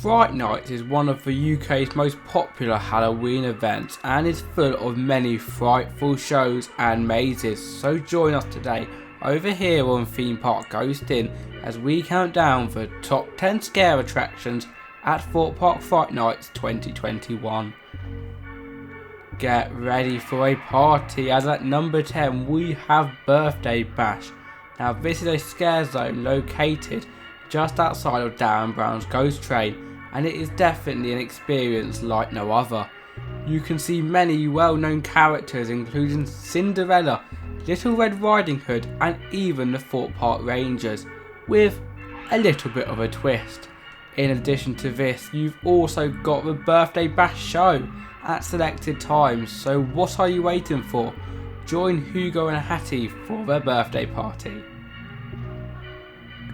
Fright Nights is one of the UK's most popular Halloween events and is full of many frightful shows and mazes, so join us today over here on Theme Park Ghostin' as we count down the top 10 scare attractions at Thorpe Park Fright Nights 2021. Get ready for a party as at number 10 we have Birthday Bash. Now this is a scare zone located just outside of Darren Brown's Ghost Train, and it is definitely an experience like no other. You can see many well-known characters including Cinderella, Little Red Riding Hood and even the Thorpe Park Rangers, with a little bit of a twist. In addition to this, you've also got the Birthday Bash show at selected times, so what are you waiting for? Join Hugo and Hattie for their birthday party.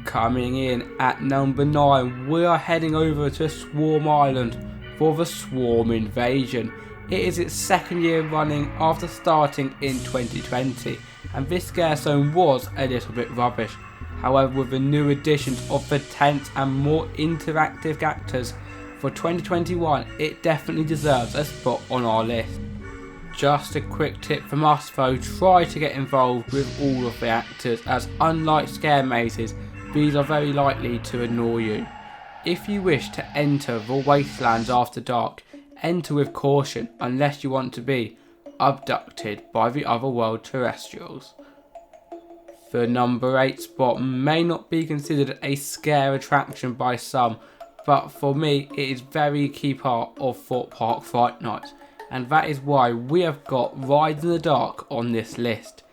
Coming in at number 9, we are heading over to Swarm Island for the Swarm Invasion. It is its second year running after starting in 2020, and this scare zone was a little bit rubbish. However, with the new additions of the tent and more interactive actors for 2021, it definitely deserves a spot on our list. Just a quick tip from us though, try to get involved with all of the actors, as unlike scare mazes, these are very likely to annoy you. If you wish to enter the wastelands after dark, enter with caution unless you want to be abducted by the otherworld terrestrials. The number 8 spot may not be considered a scare attraction by some, but for me it is very key part of Thorpe Park Fright Nights, and that is why we have got Rides in the Dark on this list.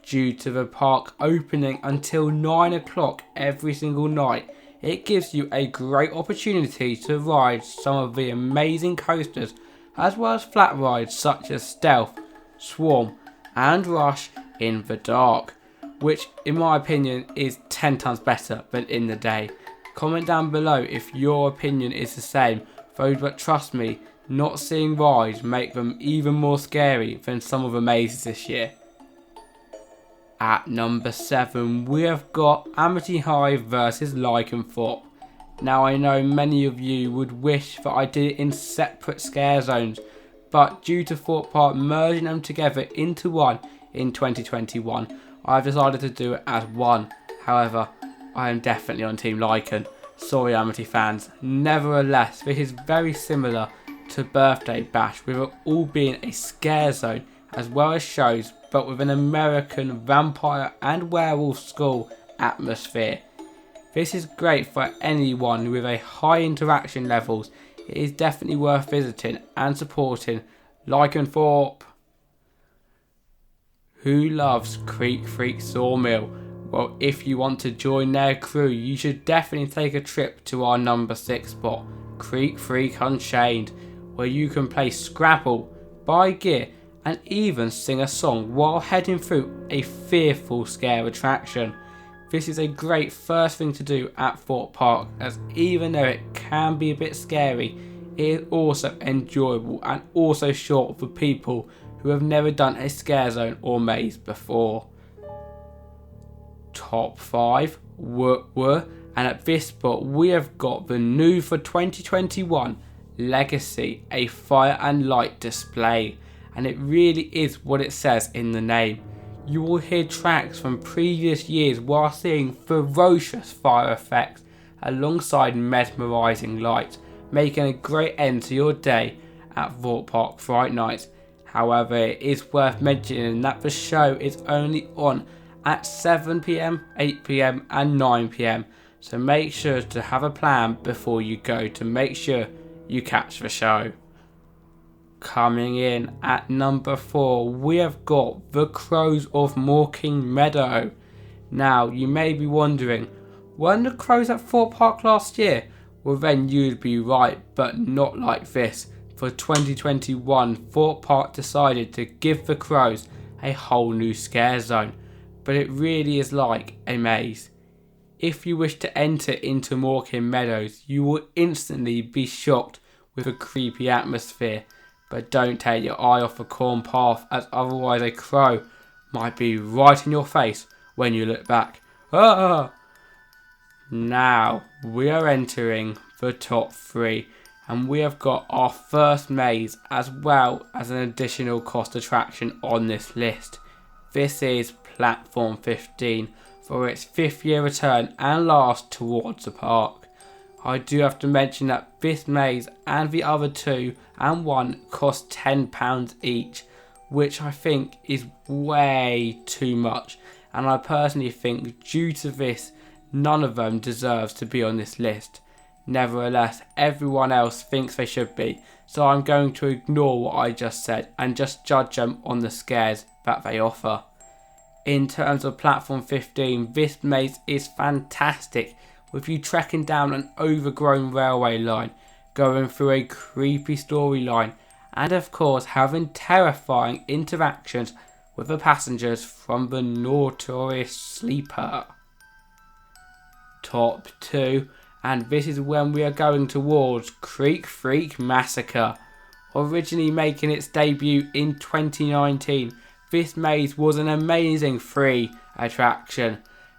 Due to the park opening until 9 o'clock every single night, it gives you a great opportunity to ride some of the amazing coasters as well as flat rides such as Stealth, Swarm and Rush in the dark, which in my opinion is 10 times better than in the day. Comment down below if your opinion is the same, though, but trust me, not seeing rides make them even more scary than some of the mazes this year. At number 7 we have got Amity High vs LycanThorpe. Now I know many of you would wish that I did it in separate scare zones, but due to Thorpe Park merging them together into one in 2021, I've decided to do it as one. However, I am definitely on Team Lycan. Sorry Amity fans. Nevertheless, this is very similar to Birthday Bash, with it all being a scare zone as well as shows, but with an American vampire and werewolf school atmosphere. This is great for anyone with a high interaction levels. It is definitely worth visiting and supporting LycanThorpe. Who loves Creek Freak Sawmill? Well, if you want to join their crew, you should definitely take a trip to our number 6 spot, Creek Freak Unchained, where you can play Scrabble, buy gear and even sing a song while heading through a fearful scare attraction. This is a great first thing to do at Thorpe Park, as even though it can be a bit scary, it is also enjoyable and also short for people who have never done a scare zone or maze before. Top 5 were, and at this spot we have got the new for 2021 Legacy, a fire and light display, and it really is what it says in the name. You will hear tracks from previous years while seeing ferocious fire effects alongside mesmerising lights, making a great end to your day at Thorpe Park Fright Nights. However, it is worth mentioning that the show is only on at 7 PM, 8 PM and 9 PM, so make sure to have a plan before you go to make sure you catch the show. Coming in at number 4 we have got the Crows of Mawking Medow. Now you may be wondering, weren't the Crows at Thorpe Park last year? Well then you'd be right, but not like this. For 2021 Thorpe Park decided to give the Crows a whole new scare zone, but it really is like a maze. If you wish to enter into Mawking Meadows, you will instantly be shocked with a creepy atmosphere. But don't take your eye off the corn path, as otherwise a crow might be right in your face when you look back. Ah! Now we are entering the top 3. And we have got our first maze as well as an additional cost attraction on this list. This is Platform 15 for its 5th year return and last towards the park. I do have to mention that this maze and the other 2 and 1 cost £10 each, which I think is way too much, and I personally think due to this none of them deserves to be on this list. Nevertheless, everyone else thinks they should be, so I'm going to ignore what I just said and just judge them on the scares that they offer. In terms of Platform 15, this maze is fantastic, with you trekking down an overgrown railway line, going through a creepy storyline, and of course having terrifying interactions with the passengers from the notorious sleeper. Top 2, and this is when we are going towards Creek Freak Massacre. Originally making its debut in 2019, this maze was an amazing free attraction.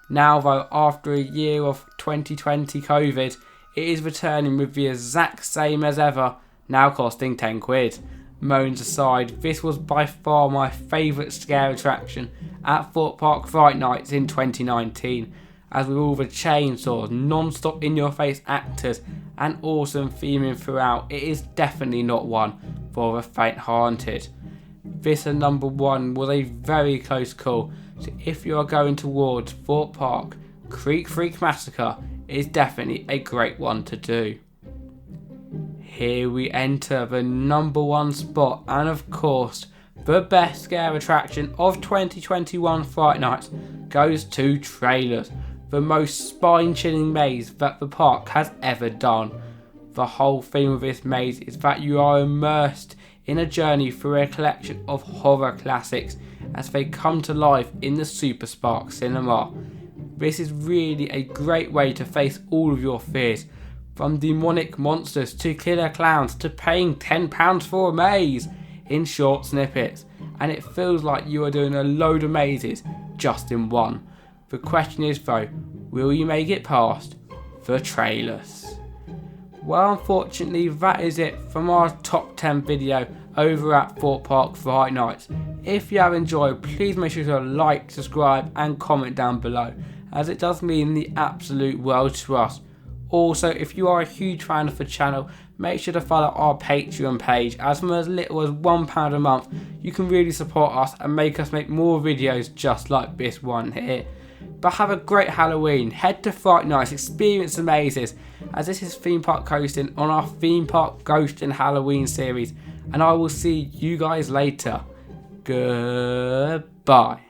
Now though, after a year of 2020 COVID, it is returning with the exact same as ever, now costing £10. Moans aside, this was by far my favourite scare attraction at Thorpe Park Fright Nights in 2019, as with all the chainsaws, non-stop in-your-face actors and awesome theming throughout, it is definitely not one for the faint-hearted. This and number 1 was a very close call, so if you are going towards Thorpe Park, Creek Freak Massacre is definitely a great one to do. Here we enter the number 1 spot, and of course the best scare attraction of 2021 Fright Nights goes to Trailers, the most spine-chilling maze that the park has ever done. The whole theme of this maze is that you are immersed in a journey through a collection of horror classics as they come to life in the Super Spark cinema. This is really a great way to face all of your fears, from demonic monsters to killer clowns to paying £10 for a maze in short snippets, and it feels like you are doing a load of mazes just in one. The question is though, will you make it past the Trailers? Well, unfortunately that is it from our top 10 video over at Thorpe Park Fright Nights. If you have enjoyed, please make sure to like, subscribe and comment down below, as it does mean the absolute world to us. Also, if you are a huge fan of the channel, make sure to follow our Patreon page, as from as little as £1 a month you can really support us and make us make more videos just like this one here. But have a great Halloween, head to Fright Nights, experience the mazes, as this is Theme Park Coasting on our Theme Park Ghost and Halloween series, and I will see you guys later. Goodbye.